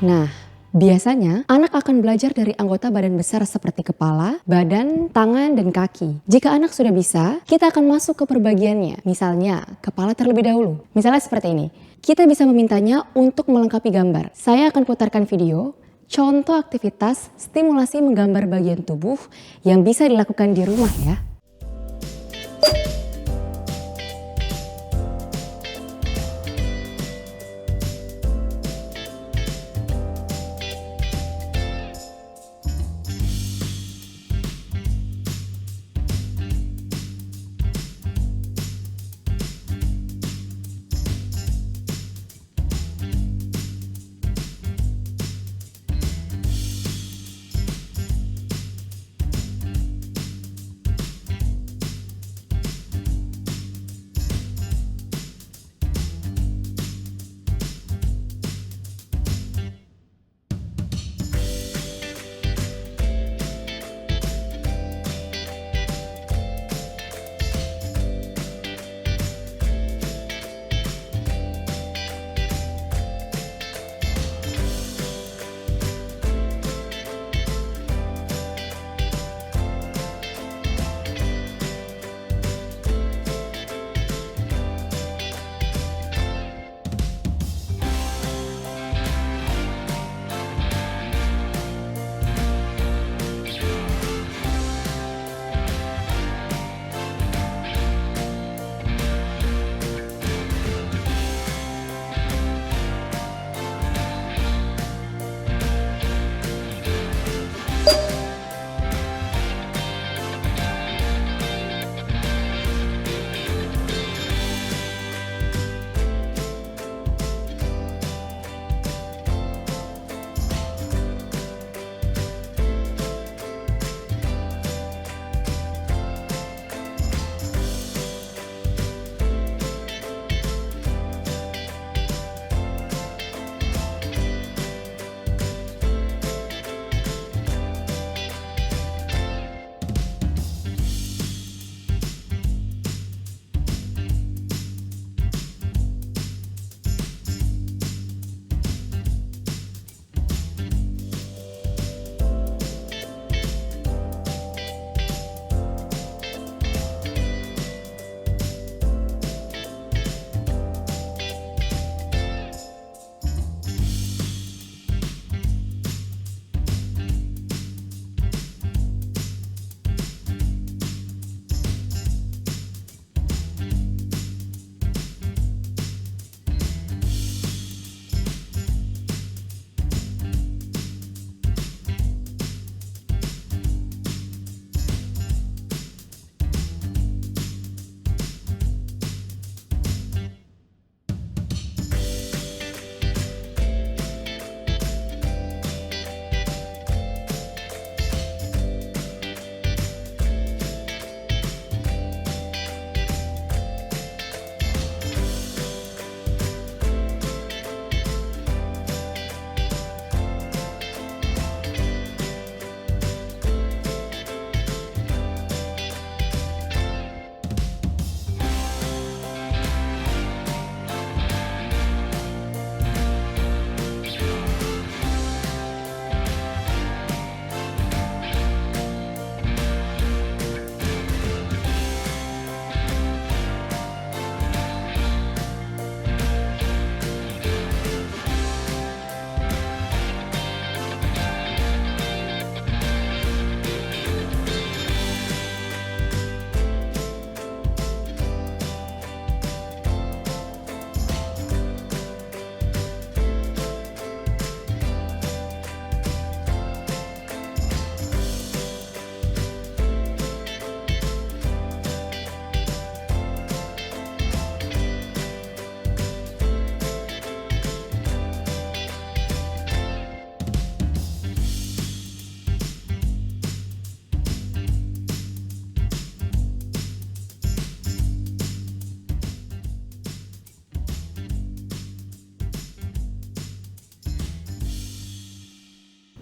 Nah, biasanya anak akan belajar dari anggota badan besar seperti kepala, badan, tangan, dan kaki. Jika anak sudah bisa, kita akan masuk ke perbagiannya. Misalnya, kepala terlebih dahulu. Misalnya seperti ini. Kita bisa memintanya untuk melengkapi gambar. Saya akan putarkan video contoh aktivitas stimulasi menggambar bagian tubuh yang bisa dilakukan di rumah ya.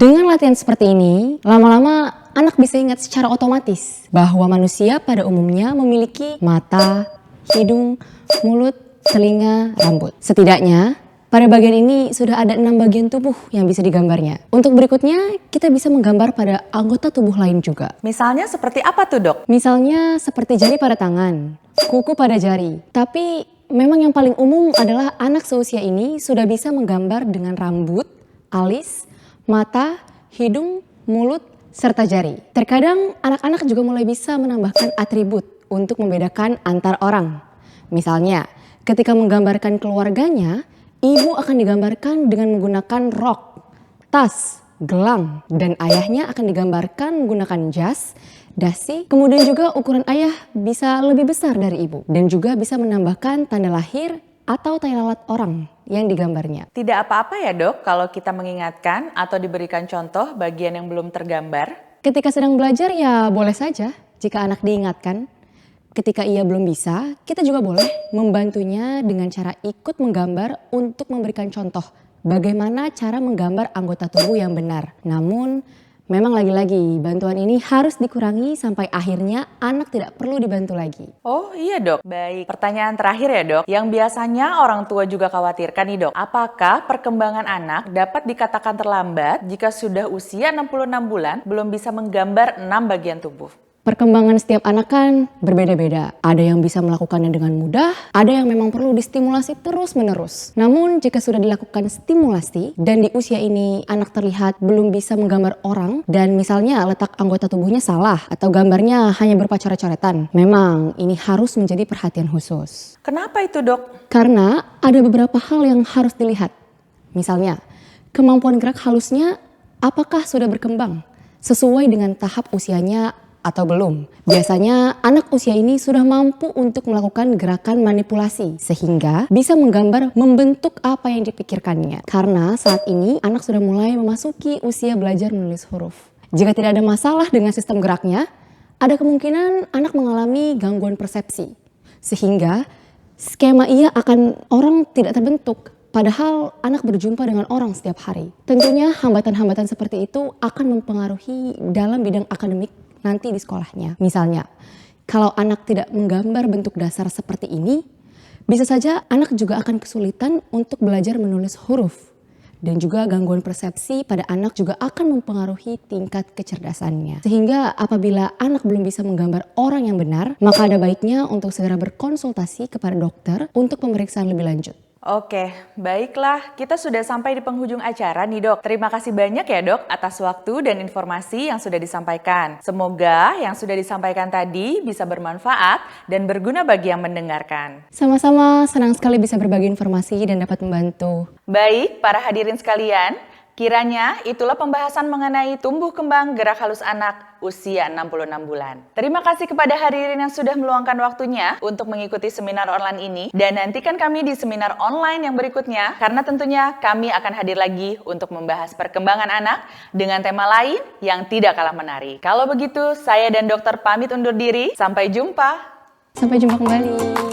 Dengan latihan seperti ini, lama-lama anak bisa ingat secara otomatis bahwa manusia pada umumnya memiliki mata, hidung, mulut, telinga, rambut. Setidaknya Pada bagian ini sudah ada 6 bagian tubuh yang bisa digambarnya. Untuk berikutnya, kita bisa menggambar pada anggota tubuh lain juga. Misalnya seperti apa tuh, Dok? Misalnya seperti jari pada tangan, kuku pada jari. Tapi memang yang paling umum adalah anak seusia ini sudah bisa menggambar dengan rambut, alis, mata, hidung, mulut, serta jari. Terkadang anak-anak juga mulai bisa menambahkan atribut untuk membedakan antar orang. Misalnya, ketika menggambarkan keluarganya, ibu akan digambarkan dengan menggunakan rok, tas, gelang, dan ayahnya akan digambarkan menggunakan jas, dasi. Kemudian juga ukuran ayah bisa lebih besar dari ibu dan juga bisa menambahkan tanda lahir atau tai lalat orang yang digambarnya. Tidak apa-apa ya, Dok, kalau kita mengingatkan atau diberikan contoh bagian yang belum tergambar? Ketika sedang belajar ya boleh saja jika anak diingatkan. Ketika ia belum bisa, kita juga boleh membantunya dengan cara ikut menggambar untuk memberikan contoh bagaimana cara menggambar anggota tubuh yang benar. Namun, memang lagi-lagi bantuan ini harus dikurangi sampai akhirnya anak tidak perlu dibantu lagi. Oh iya, Dok. Baik, pertanyaan terakhir ya, Dok. Yang biasanya orang tua juga khawatirkan nih, Dok. Apakah perkembangan anak dapat dikatakan terlambat jika sudah usia 66 bulan belum bisa menggambar 6 bagian tubuh? Perkembangan setiap anak kan berbeda-beda. Ada yang bisa melakukannya dengan mudah, ada yang memang perlu distimulasi terus-menerus. Namun jika sudah dilakukan stimulasi dan di usia ini anak terlihat belum bisa menggambar orang dan misalnya letak anggota tubuhnya salah atau gambarnya hanya berupa coret-coretan, memang ini harus menjadi perhatian khusus. Kenapa itu, Dok? Karena ada beberapa hal yang harus dilihat. Misalnya, kemampuan gerak halusnya apakah sudah berkembang sesuai dengan tahap usianya atau belum. Biasanya anak usia ini sudah mampu untuk melakukan gerakan manipulasi sehingga bisa menggambar membentuk apa yang dipikirkannya. Karena saat ini anak sudah mulai memasuki usia belajar menulis huruf. Jika tidak ada masalah dengan sistem geraknya, ada kemungkinan anak mengalami gangguan persepsi. Sehingga skema ia akan orang tidak terbentuk. Padahal anak berjumpa dengan orang setiap hari. Tentunya hambatan-hambatan seperti itu akan mempengaruhi dalam bidang akademik nanti di sekolahnya. Misalnya, kalau anak tidak menggambar bentuk dasar seperti ini, bisa saja anak juga akan kesulitan untuk belajar menulis huruf. Dan juga gangguan persepsi pada anak juga akan mempengaruhi tingkat kecerdasannya. Sehingga apabila anak belum bisa menggambar orang yang benar, maka ada baiknya untuk segera berkonsultasi kepada dokter untuk pemeriksaan lebih lanjut. Oke, baiklah. Kita sudah sampai di penghujung acara nih, Dok. Terima kasih banyak ya, Dok, atas waktu dan informasi yang sudah disampaikan. Semoga yang sudah disampaikan tadi bisa bermanfaat dan berguna bagi yang mendengarkan. Sama-sama, senang sekali bisa berbagi informasi dan dapat membantu. Baik, para hadirin sekalian, kiranya itulah pembahasan mengenai tumbuh kembang gerak halus anak usia 66 bulan. Terima kasih kepada hadirin yang sudah meluangkan waktunya untuk mengikuti seminar online ini. Dan nantikan kami di seminar online yang berikutnya, karena tentunya kami akan hadir lagi untuk membahas perkembangan anak dengan tema lain yang tidak kalah menarik. Kalau begitu, saya dan dokter pamit undur diri. Sampai jumpa. Sampai jumpa kembali.